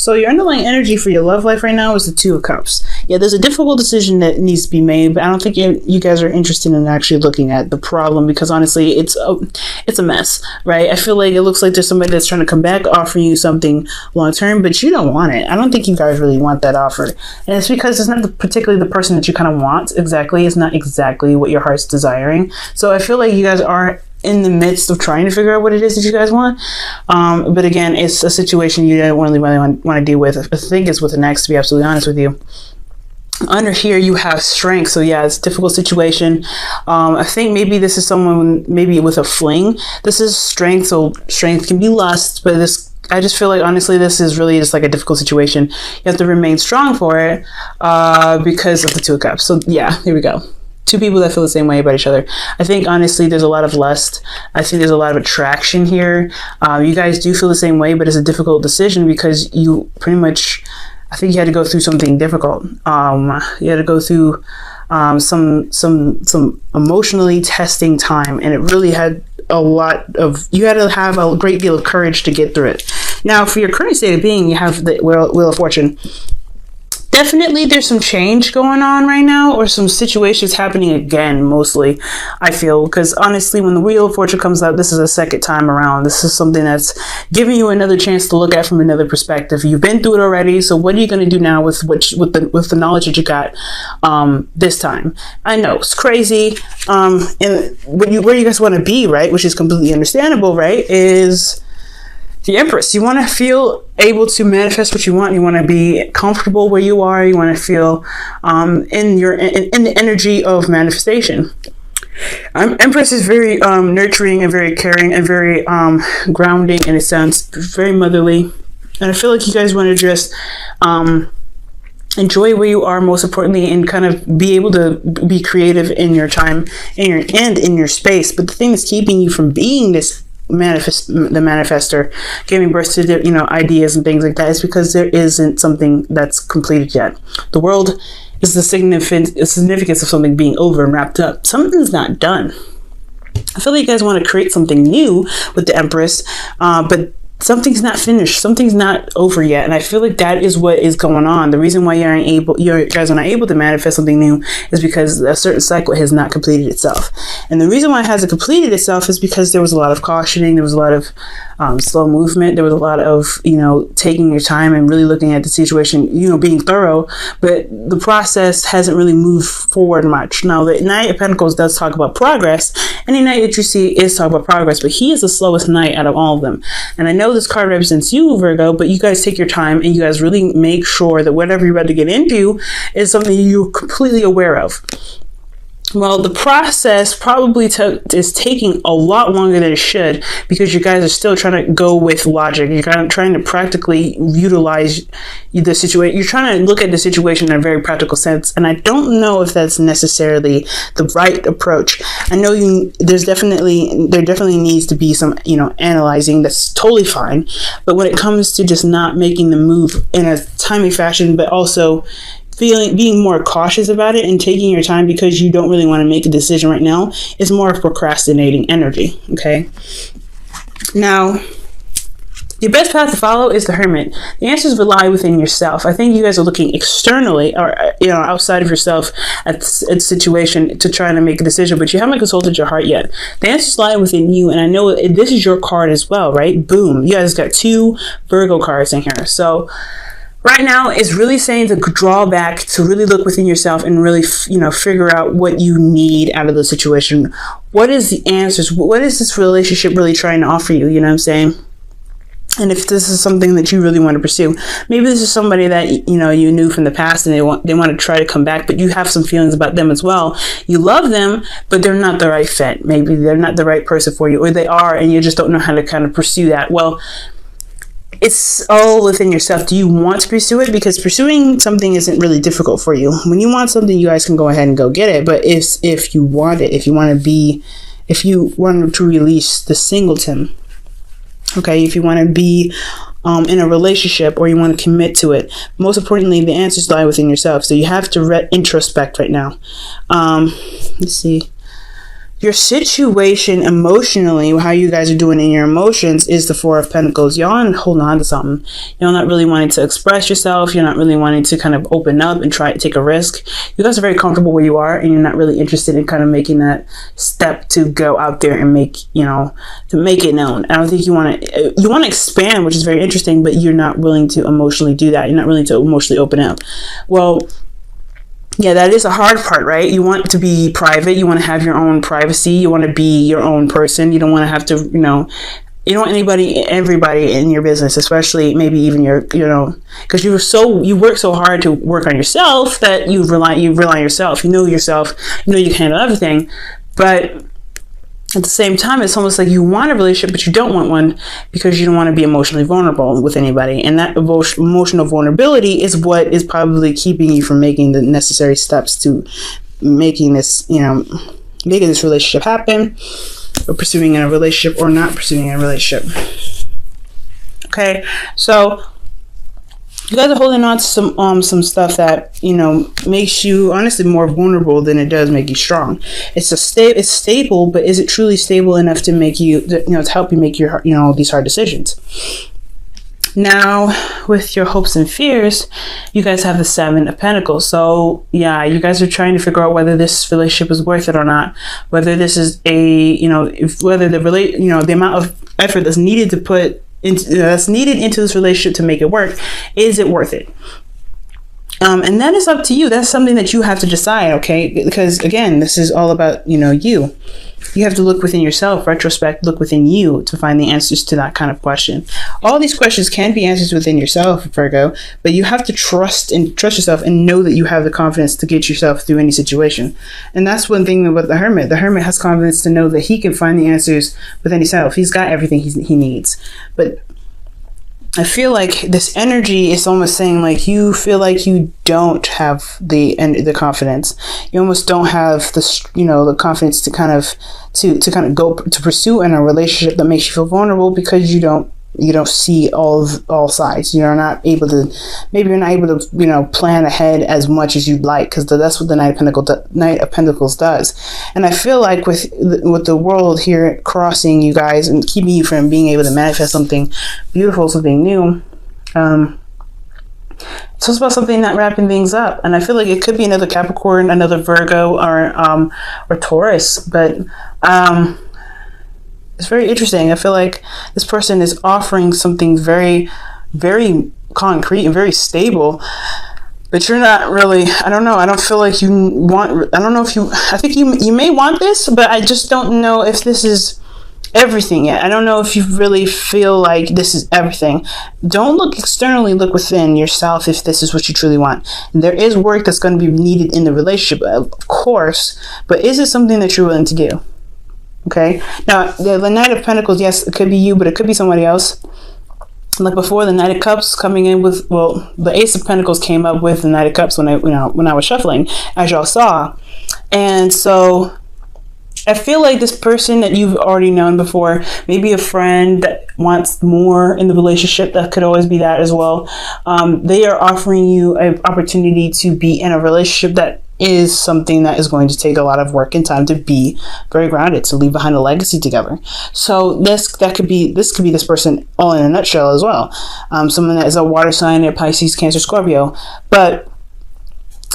So your underlying energy for your love life right now is the Two of Cups. Yeah, there's a difficult decision that needs to be made, but I don't think you guys are interested in actually looking at the problem, because honestly, it's a mess, right? I feel like it looks like there's somebody that's trying to come back offering you something long term, but you don't want it. I don't think you guys really want that offer, and it's because it's not particularly the person that you kind of want exactly. It's not exactly what your heart's desiring. So I feel like you guys are in the midst of trying to figure out what it is that you guys want, but again, it's a situation you don't really want to deal with. I think it's with an ex, to be absolutely honest with you. Under here you have strength, so yeah, it's a difficult situation. I think maybe this is someone maybe with a fling. This is strength, so strength can be lust, but I just feel like honestly this is really just like a difficult situation. You have to remain strong for it because of the Two of Cups. So yeah, here we go. Two people that feel the same way about each other. I think honestly there's a lot of lust. I think there's a lot of attraction here. You guys do feel the same way, but it's a difficult decision because you pretty much, I think you had to go through something difficult. You had to go through some emotionally testing time, and it really had you had to have a great deal of courage to get through it. Now, for your current state of being, you have the Wheel of Fortune. Definitely there's some change going on right now, or some situations happening again, mostly, I feel, because honestly, when the Wheel of Fortune comes out, this is a second time around. This is something that's giving you another chance to look at from another perspective. You've been through it already, so what are you going to do now with the knowledge that you got this time? I know it's crazy, and where you guys want to be, right, which is completely understandable, right, is the Empress. You want to feel able to manifest what you want. You want to be comfortable where you are. You want to feel in the energy of manifestation. Empress is very nurturing and very caring and very grounding in a sense, very motherly. And I feel like you guys want to just enjoy where you are, most importantly, and kind of be able to be creative in your time and in your space. But the thing that's keeping you from being the manifester, giving birth to ideas and things like that, is because there isn't something that's completed yet. The world is the significance of something being over and wrapped up. Something's not done. I feel like you guys want to create something new with the Empress, but something's not finished. Something's not over yet. And I feel like that is what is going on. The reason why you guys are not able to manifest something new is because a certain cycle has not completed itself. And the reason why it hasn't completed itself is because there was a lot of cautioning. There was a lot of slow movement. There was a lot of, taking your time and really looking at the situation, being thorough, but the process hasn't really moved forward much. Now, the Knight of Pentacles does talk about progress. Any knight that you see is talking about progress, but he is the slowest knight out of all of them. And I know this card represents you, Virgo, but you guys take your time and you guys really make sure that whatever you're about to get into is something you're completely aware of. Well, the process probably is taking a lot longer than it should, because you guys are still trying to go with logic. You're kind of trying to practically utilize the situation. You're trying to look at the situation in a very practical sense, and I don't know if that's necessarily the right approach. I know there definitely needs to be some analyzing. That's totally fine, but when it comes to just not making the move in a timely fashion, but also being more cautious about it and taking your time because you don't really want to make a decision right now, is more of procrastinating energy. Okay, now your best path to follow is the Hermit. The answers lie within yourself. I think you guys are looking externally or outside of yourself at the situation to try to make a decision, but you haven't consulted your heart yet. The answers lie within you, and I know this is your card as well, right? Boom, you guys got 2 Virgo cards in here. So right now, it's really saying to draw back, to really look within yourself and really, figure out what you need out of the situation. What is the answers? What is this relationship really trying to offer you? You know what I'm saying? And if this is something that you really want to pursue, maybe this is somebody that, you knew from the past and they want to try to come back, but you have some feelings about them as well. You love them, but they're not the right fit. Maybe they're not the right person for you, or they are, and you just don't know how to kind of pursue that. Well, it's all within yourself. Do you want to pursue it? Because pursuing something isn't really difficult for you. When you want something, you guys can go ahead and go get it. But if you want it, if you want to release the singleton, okay, if you want to be in a relationship or you want to commit to it, most importantly, the answers lie within yourself. So you have to introspect right now. Let's see. your situation emotionally, how you guys are doing in your emotions, is the Four of Pentacles. Y'all holding on to something. You're not really wanting to express yourself. You're not really wanting to kind of open up and try to take a risk. You guys are very comfortable where you are, and you're not really interested in kind of making that step to go out there and make, to make it known. I don't think you want to expand, which is very interesting, but you're not willing to emotionally do that. You're not willing to emotionally open up. Well, yeah, that is a hard part, right? You want to be private. You want to have your own privacy. You want to be your own person. You don't want to have to, you don't want everybody in your business, especially maybe even your, because you work so hard to work on yourself that you rely on yourself. You know yourself. You know you can handle everything, but at the same time, it's almost like you want a relationship, but you don't want one because you don't want to be emotionally vulnerable with anybody. And that emotional vulnerability is what is probably keeping you from making the necessary steps to making this, making this relationship happen, or pursuing a relationship or not pursuing a relationship. Okay, so you guys are holding on to some stuff that makes you honestly more vulnerable than it does make you strong. It's stable, but is it truly stable enough to make you to help you make your these hard decisions? Now, with your hopes and fears, you guys have the Seven of Pentacles. So yeah, you guys are trying to figure out whether this relationship is worth it or not. Whether this is whether the amount of effort that's needed to put that's needed into this relationship to make it work, is it worth it? And that is up to you. That's something that you have to decide, okay? Because again, this is all about, you. You have to look within yourself, retrospect, look within you to find the answers to that kind of question. All these questions can be answered within yourself, Virgo, but you have to trust yourself and know that you have the confidence to get yourself through any situation. And that's one thing about the Hermit. The Hermit has confidence to know that he can find the answers within himself. He's got everything he needs. But I feel like this energy is almost saying like you feel like you don't have the confidence. You almost don't have the confidence to kind of go to pursue in a relationship that makes you feel vulnerable because you don't see all sides. You're not able to plan ahead as much as you'd like, because that's what the Knight of Pentacles does. And I feel like with the world here crossing you guys and keeping you from being able to manifest something beautiful, something new, so it's about something not wrapping things up. And I feel like it could be another Capricorn, another Virgo, or Taurus, but it's very interesting. I feel like this person is offering something very, very concrete and very stable, but you're not really, I don't know. I don't feel like you want, I don't know if I think you may want this, but I just don't know if this is everything yet. I don't know if you really feel like this is everything. Don't look externally, look within yourself if this is what you truly want. There is work that's going to be needed in the relationship, of course, but is it something that you're willing to do? Okay, now the Knight of Pentacles, yes, it could be you, but it could be somebody else. Like before, the Knight of Cups coming in with, the Ace of Pentacles came up with the Knight of Cups when I was shuffling, as y'all saw. And so I feel like this person that you've already known before, maybe a friend that wants more in the relationship, that could always be that as well. They are offering you an opportunity to be in a relationship that is something that is going to take a lot of work and time to be very grounded, to leave behind a legacy together. So this could be this person all in a nutshell as well. Someone that is a water sign, a Pisces, Cancer, Scorpio, but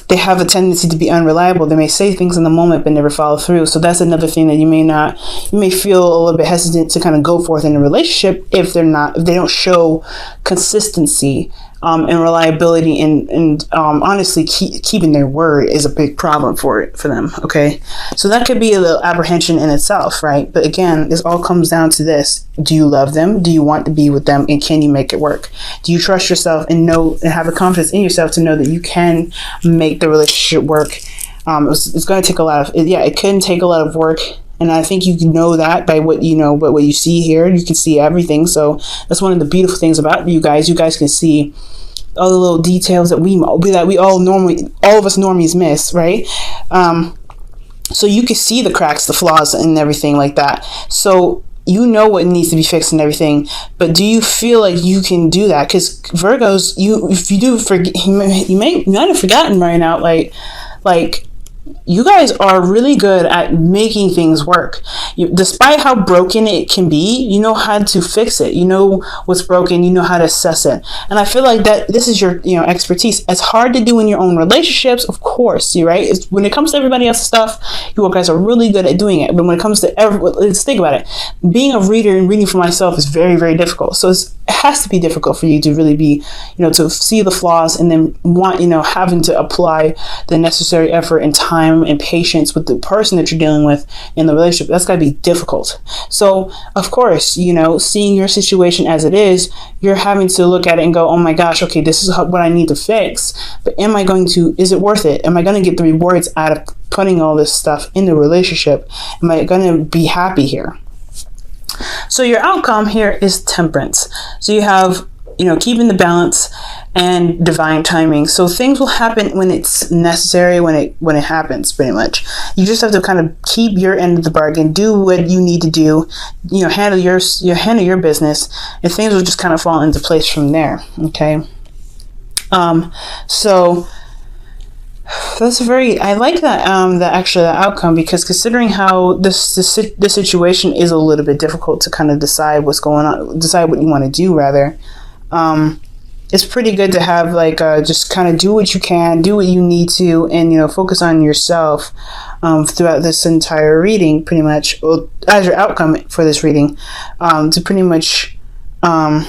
they have a tendency to be unreliable. They may say things in the moment but never follow through. So that's another thing that you may feel a little bit hesitant to kind of go forth in a relationship if they don't show consistency and reliability, and honestly keeping their word is a big problem for them. Okay, so that could be a little apprehension in itself, right? But again, this all comes down to this: do you love them? Do you want to be with them? And can you make it work? Do you trust yourself and have the confidence in yourself to know that you can make the relationship work? It's going to take a lot of it can take a lot of work. And I think you can know that by what but what you see here. You can see everything. So that's one of the beautiful things about you guys. You guys can see all the little details that all of us normies miss, right? So you can see the cracks, the flaws, and everything like that. So you know what needs to be fixed and everything. But do you feel like you can do that? Because Virgos, if you do forget, you might have forgotten right now, like you guys are really good at making things work. Despite how broken it can be, you know how to fix it. You know what's broken. You know how to assess it. And I feel like that this is your, expertise. It's hard to do in your own relationships, of course. Right? When it comes to everybody else's stuff, you guys are really good at doing it. But when it comes to let's think about it. Being a reader and reading for myself is very, very difficult. So it has to be difficult for you to really be, to see the flaws and then want, having to apply the necessary effort and time and patience with the person that you're dealing with in the relationship. That's got to be difficult. So of course, seeing your situation as it is, you're having to look at it and go, oh my gosh, okay, this is what I need to fix. But is it worth it? Am I going to get the rewards out of putting all this stuff in the relationship? Am I going to be happy here? So your outcome here is temperance. So you have, keeping the balance and divine timing. So things will happen when it's necessary, when it happens, pretty much. You just have to kind of keep your end of the bargain, do what you need to do, handle your business, and things will just kind of fall into place from there. Okay. So that's I like that, the outcome, because considering how this situation is a little bit difficult to kind of decide what's going on, decide what you want to do rather. It's pretty good to have just kind of do what you can, do what you need to, and focus on yourself throughout this entire reading, pretty much, as your outcome for this reading, to pretty much let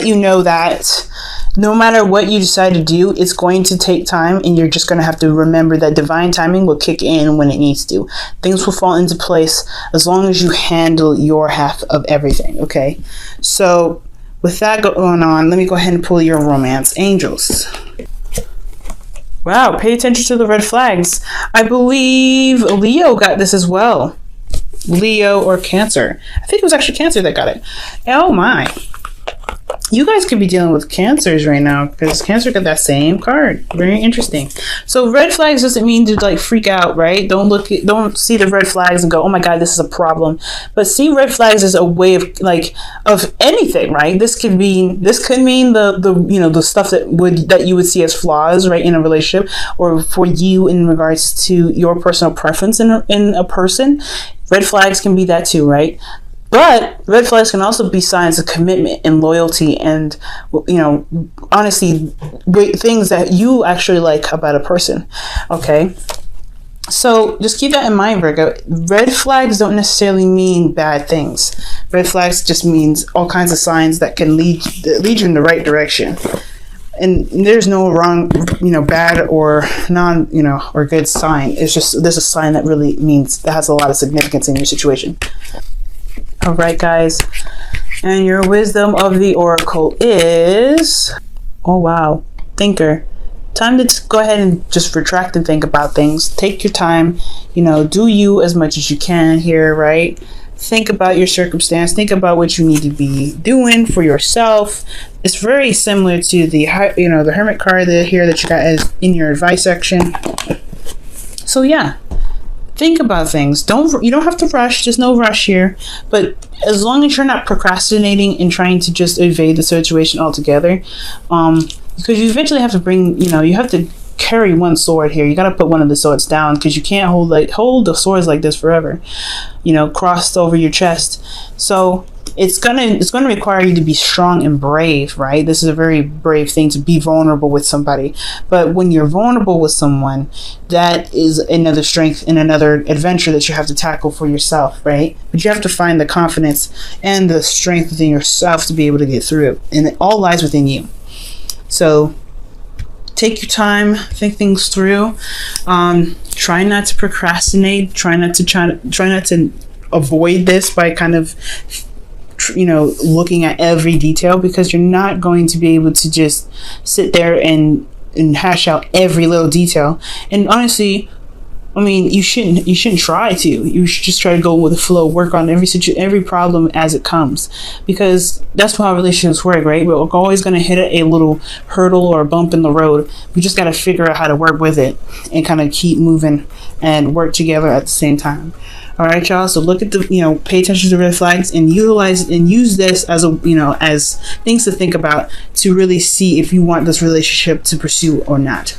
you know that no matter what you decide to do, it's going to take time, and you're just going to have to remember that divine timing will kick in when it needs to. Things will fall into place as long as you handle your half of everything. Okay, so with that going on, let me go ahead and pull your romance angels. Wow, pay attention to the red flags. I believe Leo got this as well. Leo or Cancer. I think it was actually Cancer that got it. Oh my. You guys could be dealing with Cancers right now, because Cancer got that same card. Very interesting. So red flags doesn't mean to freak out, right? Don't see the red flags and go, oh my God, this is a problem. But see red flags as a way of anything, right? This could mean the stuff that you would see as flaws, right, in a relationship, or for you in regards to your personal preference in a person. Red flags can be that too, right? But red flags can also be signs of commitment and loyalty and, honestly, things that you actually like about a person. Okay. So just keep that in mind, Virgo. Red flags don't necessarily mean bad things. Red flags just means all kinds of signs that can lead you in the right direction. And there's no wrong, bad or or good sign. It's just, there's a sign that really that has a lot of significance in your situation. All right, guys, and your wisdom of the oracle is, oh wow, thinker. Time to go ahead and just retract and think about things. Take your time, do you as much as you can here, right? Think about your circumstance. Think about what you need to be doing for yourself. It's very similar to the the Hermit card here that you got in your advice section. So yeah. Think about things. You don't have to rush. There's no rush here. But as long as you're not procrastinating and trying to just evade the situation altogether, because you eventually have to you have to carry one sword here. You got to put one of the swords down, because you can't hold the swords like this forever, crossed over your chest. So it's gonna require you to be strong and brave, right? This is a very brave thing, to be vulnerable with somebody. But when you're vulnerable with someone, that is another strength and another adventure that you have to tackle for yourself, right? But you have to find the confidence and the strength within yourself to be able to get through it, and it all lies within you. So take your time, think things through. Try not to procrastinate. Try not to avoid this by kind of looking at every detail, because you're not going to be able to just sit there and hash out every little detail. And honestly, I mean, you shouldn't try to. You should just try to go with the flow, work on every problem as it comes, because that's how relationships work, right? We're always going to hit a little hurdle or a bump in the road. We just got to figure out how to work with it and kind of keep moving and work together at the same time. All right, y'all. So look at pay attention to the red flags and use this as as things to think about, to really see if you want this relationship to pursue or not.